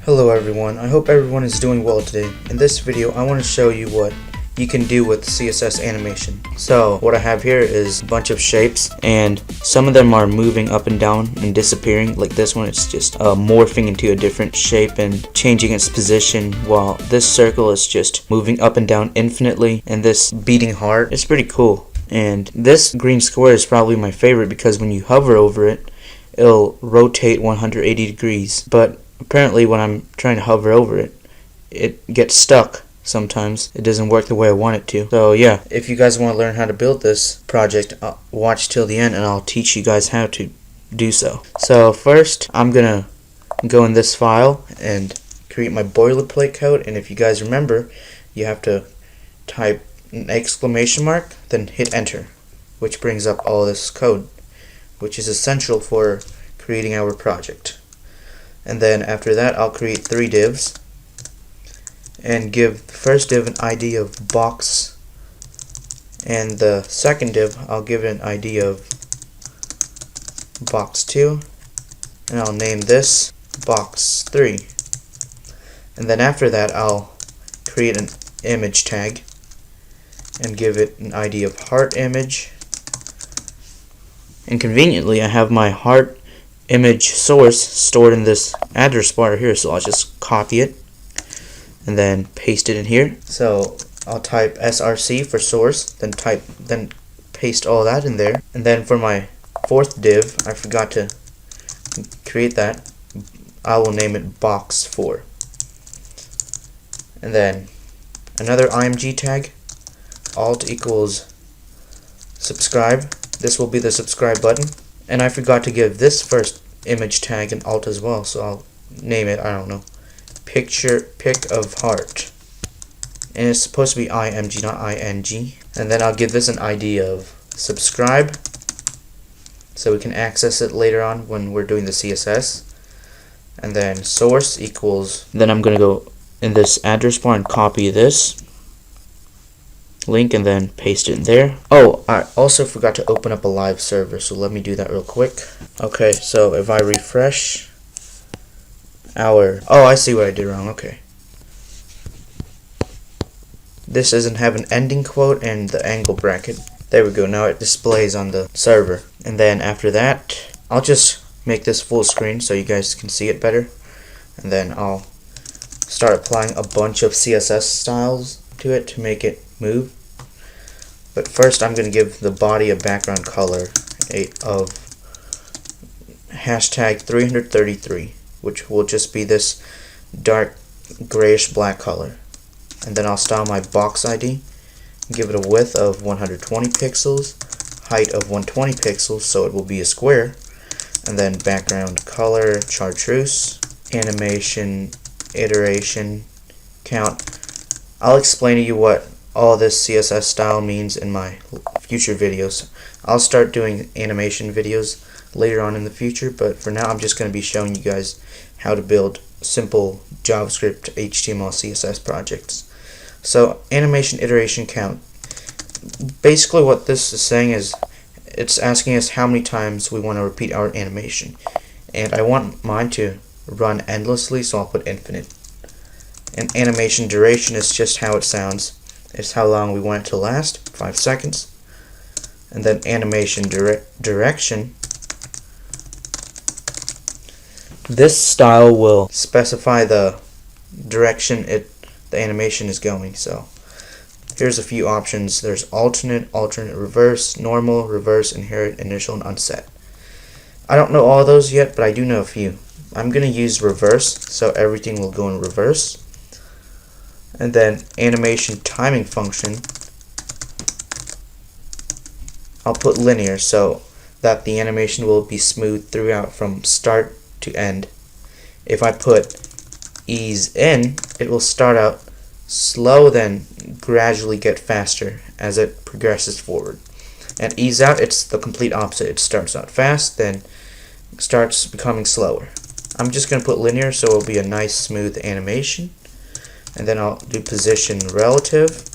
Hello everyone, I hope everyone is doing well today. In this video I want to show you what you can do with CSS animation. So what I have here is a bunch of shapes, and some of them are moving up and down and disappearing. Like this one, it's just morphing into a different shape and changing its position, while this circle is just moving up and down infinitely, and this beating heart is pretty cool. And this green square is probably my favorite because when you hover over it, it'll rotate 180 degrees, but apparently when I'm trying to hover over it, it gets stuck sometimes. It doesn't work the way I want it to. So yeah, if you guys want to learn how to build this project, watch till the end and I'll teach you guys how to do so. So first, I'm gonna go in this file and create my boilerplate code, and if you guys remember, you have to type an exclamation mark, then hit enter, which brings up all this code, which is essential for creating our project. And then after that, I'll create 3 divs and give the first div an ID of box, and the second div I'll give it an ID of box 2, and I'll name this box 3. And then after that, I'll create an image tag and give it an ID of heart image. And conveniently, I have my heart image source stored in this address bar here, so I'll just copy it and then paste it in here. So I'll type src for source, then paste all that in there. And then for my 4th div, I forgot to create that, I will name it box 4. And then another img tag, alt equals subscribe. This will be the subscribe button. And I forgot to give this first image tag an alt as well, so I'll name it, I don't know, pic of heart. And it's supposed to be img, not ing. And then I'll give this an ID of subscribe, so we can access it later on when we're doing the CSS. And then source equals, then I'm going to go in this address bar and copy this link and then paste it in there. Oh, I also forgot to open up a live server, so let me do that real quick. Okay, so if I refresh oh, I see what I did wrong. Okay, this doesn't have an ending quote and the angle bracket. There we go, now it displays on the server. And then after that, I'll just make this full screen so you guys can see it better, and then I'll start applying a bunch of CSS styles to it to make it move. But first, I'm going to give the body a background color of hashtag 333, which will just be this dark grayish black color. And then I'll style my box ID, give it a width of 120 pixels, height of 120 pixels, so it will be a square, and then background color, chartreuse, animation, iteration, count. I'll explain to you what all this CSS style means in my future videos. I'll start doing animation videos later on in the future, but for now I'm just going to be showing you guys how to build simple JavaScript, HTML, CSS projects. So animation, iteration, count. Basically what this is saying is it's asking us how many times we want to repeat our animation, and I want mine to run endlessly, so I'll put infinite. And animation duration is just how it sounds. It's how long we want it to last, 5 seconds. And then animation direction. This style will specify the direction the animation is going. So here's a few options. There's alternate, reverse, normal, reverse, inherit, initial, and unset. I don't know all those yet, but I do know a few. I'm going to use reverse, so everything will go in reverse. And then animation timing function, I'll put linear so that the animation will be smooth throughout from start to end. If I put ease in, it will start out slow, then gradually get faster as it progresses forward. And ease out, it's the complete opposite. It starts out fast, then starts becoming slower. I'm just going to put linear so it will be a nice smooth animation. And then I'll do position relative.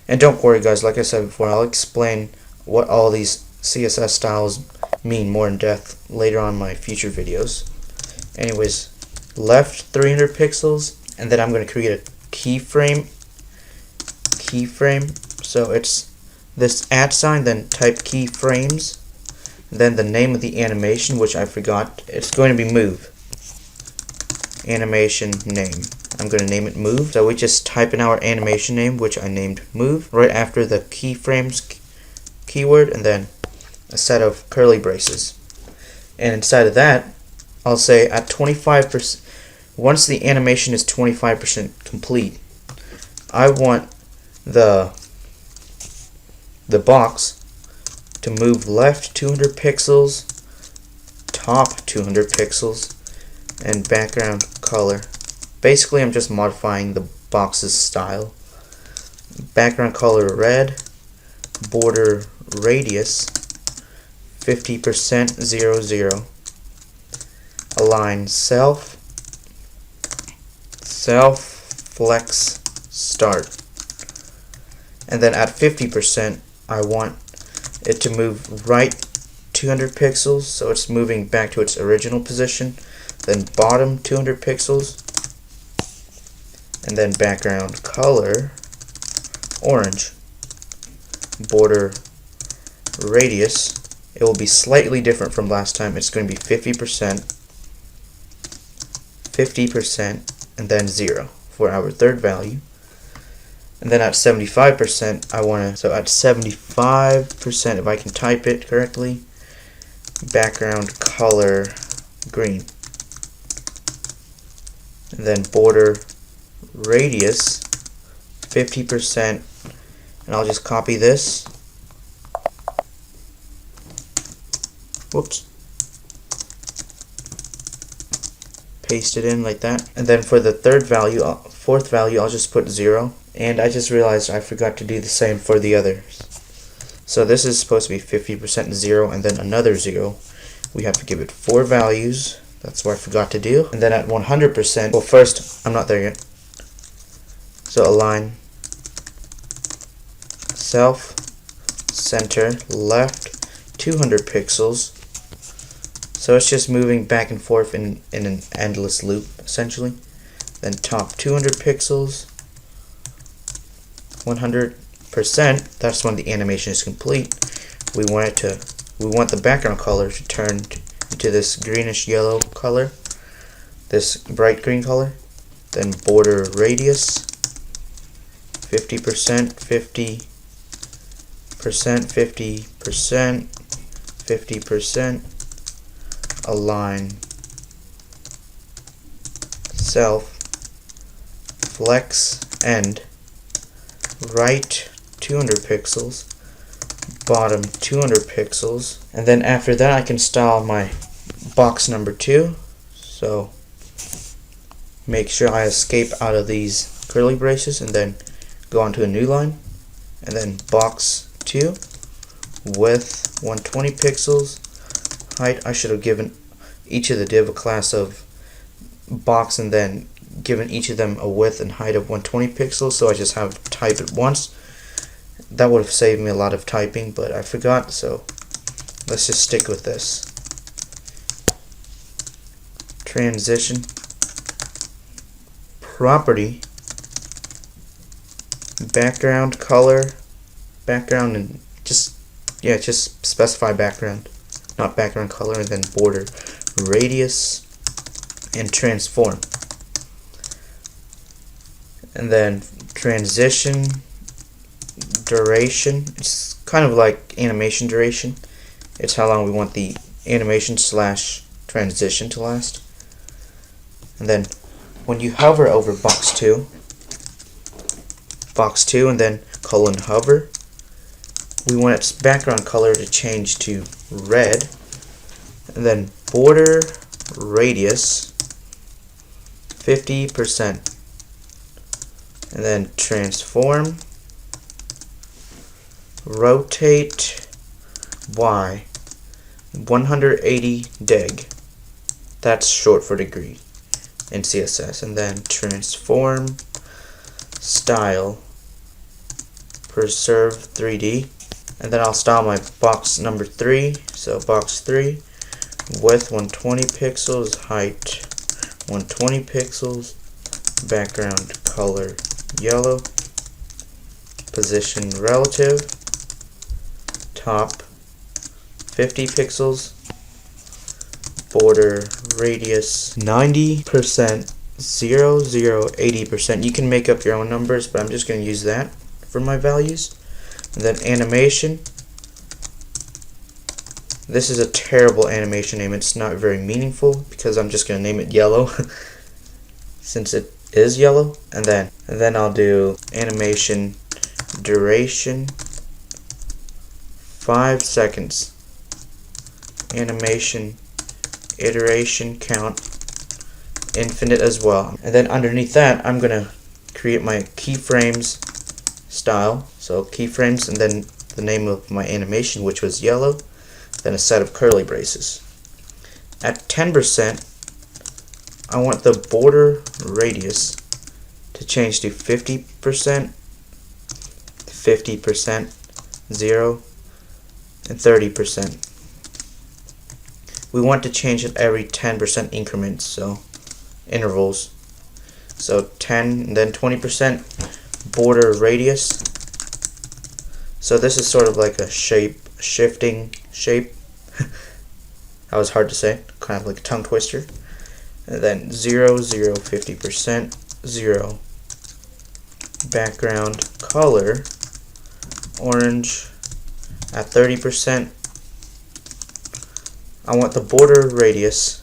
And don't worry guys, like I said before, I'll explain what all these CSS styles mean more in depth later on in my future videos. Anyways, left 300 pixels, and then I'm going to create a keyframe. So it's this @ sign, then type keyframes, then the name of the animation, which I forgot. It's going to be move. Animation name. I'm going to name it move. So we just type in our animation name, which I named move, right after the keyframes keyword, and then a set of curly braces. And inside of that, I'll say at 25%, once the animation is 25% complete, I want the box to move left 200 pixels, top 200 pixels, and background color. Basically, I'm just modifying the box's style. Background color red, border radius 50% 0 0. Align self flex start. And then at 50%, I want it to move right 200 pixels, so it's moving back to its original position. Then bottom 200 pixels, and then background color orange. Border radius, it will be slightly different from last time. It's going to be 50%, and then 0 for our third value. And then at 75%, I want to, so at 75%, if I can type it correctly, background color green. And then border radius 50%, and I'll just copy this. Whoops. Paste it in like that. And then for the fourth value, I'll just put 0. And I just realized I forgot to do the same for the others. So this is supposed to be 50% 0, and then another 0. We have to give it 4 values. That's what I forgot to do. And then at 100%, well, first, I'm not there yet. So align self center left 200 pixels. So it's just moving back and forth in an endless loop, essentially. Then top 200 pixels, 100%. That's when the animation is complete. We want the background color to turn into this greenish yellow color, this bright green color. Then border radius 50%, 50%, 50%, 50%. Align self flex end right 200 pixels, bottom 200 pixels, and then after that I can style my box number 2. So make sure I escape out of these curly braces and then go on to a new line, and then box 2 width 120 pixels, height. I should have given each of the div a class of box and then given each of them a width and height of 120 pixels, so I just have to type it once. That would have saved me a lot of typing, but I forgot, so let's just stick with this. Transition, property, background color, background, and just specify background, not background color, and then border radius and transform. And then transition duration, it's kind of like animation duration. It's how long we want the animation slash transition to last. And then when you hover over box 2 and then colon hover, we want its background color to change to red, and then border radius 50%, and then transform, rotate Y 180 deg. That's short for degree in CSS. And then transform, style, preserve 3D. And then I'll style my box number 3. So box 3, width 120 pixels, height 120 pixels, background color yellow, position relative, top 50 pixels, border radius 90%, 0, 0, 80%. You can make up your own numbers, but I'm just going to use that for my values. And then animation. This is a terrible animation name. It's not very meaningful because I'm just going to name it yellow since it is yellow. And then I'll do animation duration 5 seconds. Animation iteration count infinite as well. And then underneath that, I'm going to create my keyframes style. So keyframes, and then the name of my animation, which was yellow, then a set of curly braces. At 10%, I want the border radius to change to 50%, 50%, 0, and 30%. We want to change it every 10% increments, so intervals. So 10 and then 20% border radius. So this is sort of like a shifting shape. That was hard to say, kind of like a tongue twister. And then 0, 0, 50%, 0. Background color orange. At 30%, I want the border radius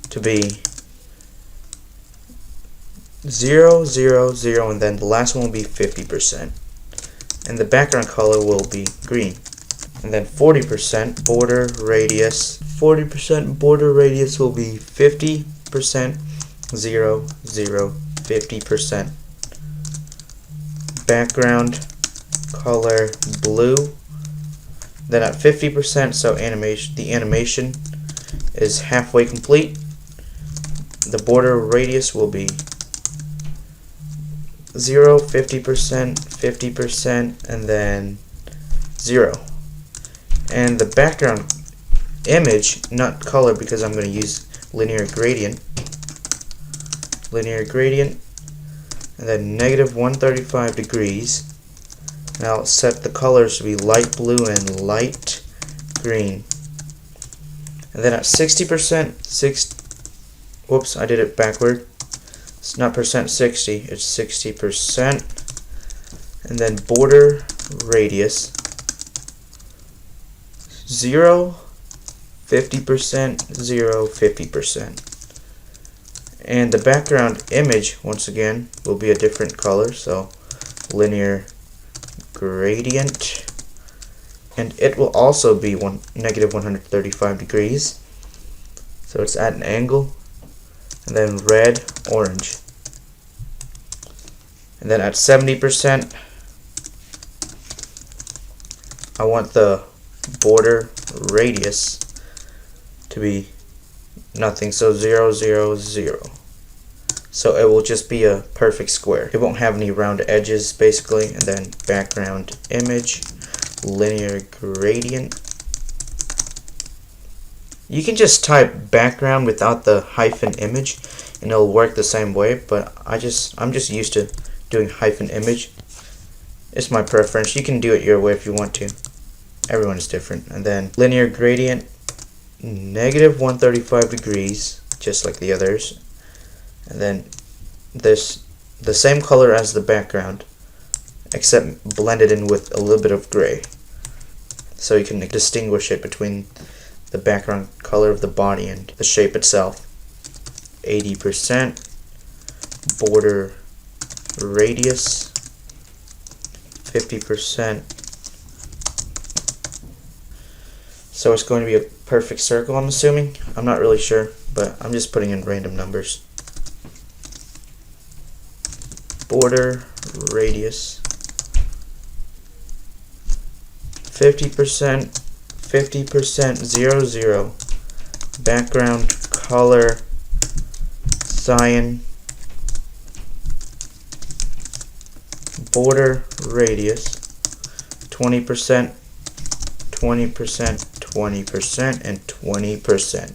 to be 0, 0, 0, and then the last one will be 50%. And the background color will be green. And then 40% border radius. 40% border radius will be 50%, 0, 0, 50%. Background color blue. Then at 50%, so the animation is halfway complete. The border radius will be 0, 50%, 50%, and then 0. And the background image, not color because I'm going to use linear gradient, and then negative 135 degrees. And I'll set the colors to be light blue and light green. And then at 60%, whoops, I did it backward. It's not percent 60, it's 60%. And then border radius 0, 50%, 0, 50%. And the background image, once again, will be a different color, so linear gradient. And it will also be negative 135 degrees. So it's at an angle. And then red, orange. And then at 70%, I want the border radius to be nothing, so 0, 0, 0. So it will just be a perfect square. It won't have any round edges, basically. And then background image, linear gradient. You can just type background without the hyphen image and it'll work the same way, but I'm just used to doing hyphen image. It's my preference. You can do it your way if you want to. Everyone is different. And then linear gradient, negative 135 degrees, just like the others. And then the same color as the background, except blended in with a little bit of gray. So you can distinguish it between the background color of the body and the shape itself. 80%, border radius, 50%. So it's going to be a perfect circle, I'm assuming. I'm not really sure, but I'm just putting in random numbers. Border radius, 50%, 50%, 0, 0. Background color, cyan. Border radius, 20%, 20%, 20%, and 20%.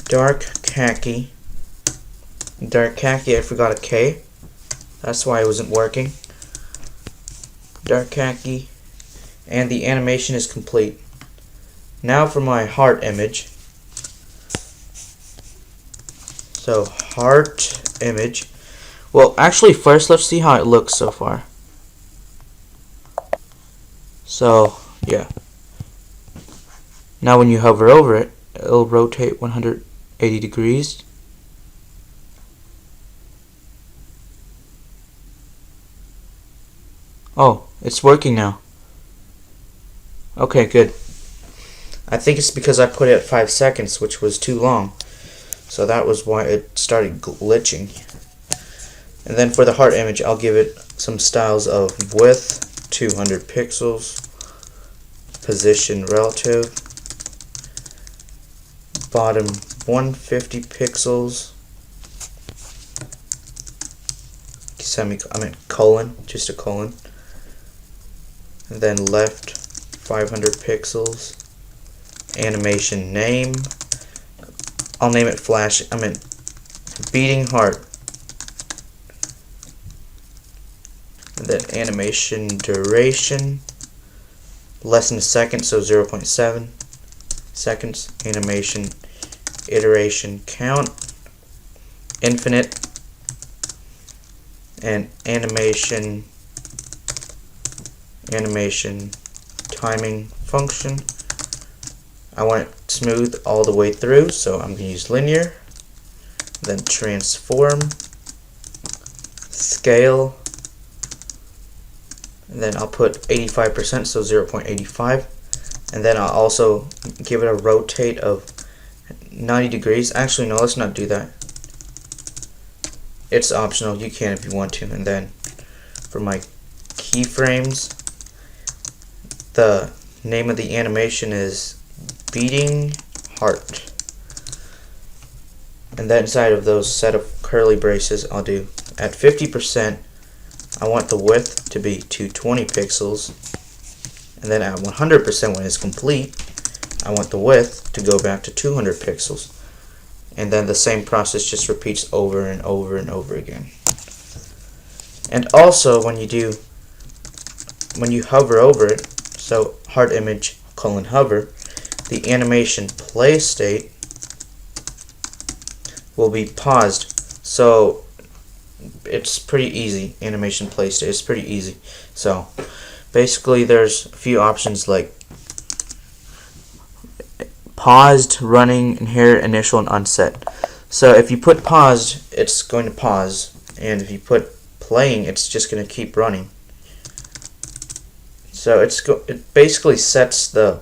dark khaki. Dark khaki, I forgot a K. That's why it wasn't working. Dark khaki. And the animation is complete. Now for my heart image. So heart image. Well, actually first let's see how it looks so far. So yeah. Now when you hover over it, it'll rotate 180 degrees. Oh, it's working now. Okay, good. I think it's because I put it at 5 seconds, which was too long. So that was why it started glitching. And then for the heart image, I'll give it some styles of width, 200 pixels, position relative, bottom 150 pixels, colon, just a colon, and then left 500 pixels, animation name, I'll name it beating heart, and then animation duration, less than a second, so 0.7 seconds, animation iteration count, infinite, and animation timing function. I want it smooth all the way through, so I'm going to use linear, then transform, scale, and then I'll put 85%, so 0.85, and then I'll also give it a rotate of 90 degrees. Actually, no, let's not do that. It's optional, you can if you want to. And then for my keyframes, the name of the animation is beating heart. And then inside of those set of curly braces, I'll do at 50%, I want the width to be 220 pixels. And then at 100% when it's complete, I want the width to go back to 200 pixels. And then the same process just repeats over and over and over again. And also when you hover over it, so heart image colon hover, the animation play state will be paused. So it's pretty easy. Animation play state is pretty easy. So basically there's a few options like paused, running, inherit, initial, and unset. So if you put paused, it's going to pause, and if you put playing, it's just going to keep running. So it basically sets the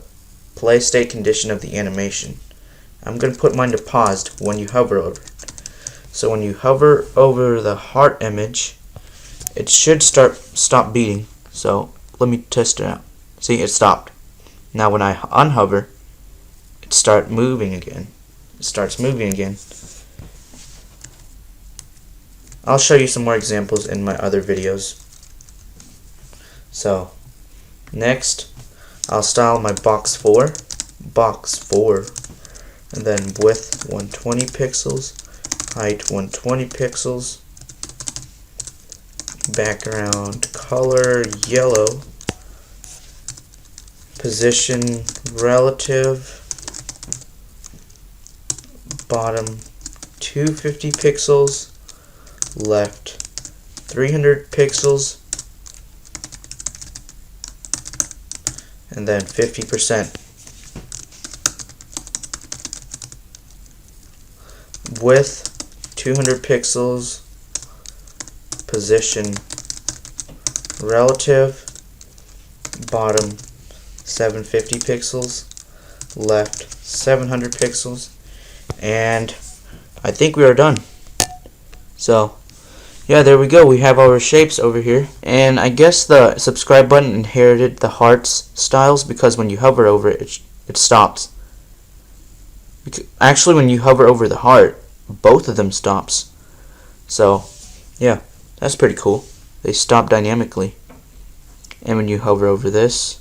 play state condition of the animation. I'm going to put mine to paused when you hover over it. So when you hover over the heart image, it should stop beating. So let me test it out. See, it stopped. Now when I unhover, it starts moving again. I'll show you some more examples in my other videos. So next, I'll style my box 4, and then width 120 pixels, height 120 pixels, background color yellow, position relative, bottom 250 pixels, left 300 pixels, and then 50%. Width 200 pixels, position relative, bottom 750 pixels, left 700 pixels, and I think we are done. So yeah, there we go. We have our shapes over here, and I guess the subscribe button inherited the hearts styles because when you hover over it, it stops. Actually, when you hover over the heart, both of them stops. So yeah, that's pretty cool. They stop dynamically. And when you hover over this,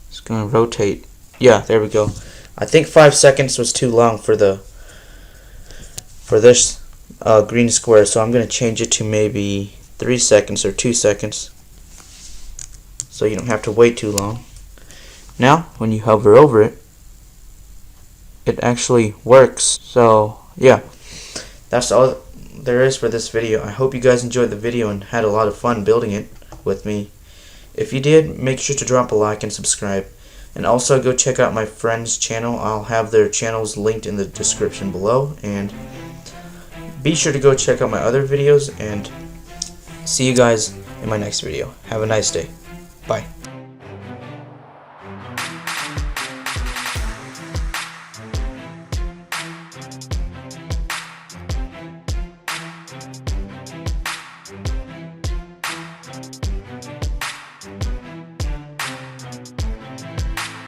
it's going to rotate. Yeah, there we go. I think 5 seconds was too long for the for this green square, so I'm going to change it to maybe 3 seconds or 2 seconds so you don't have to wait too long. Now when you hover over it, it actually works. So yeah, that's all there is for this video. I hope you guys enjoyed the video and had a lot of fun building it with me. If you did, make sure to drop a like and subscribe, and also go check out my friend's channel. I'll have their channels linked in the description below, and be sure to go check out my other videos, and see you guys in my next video. Have a nice day. Bye.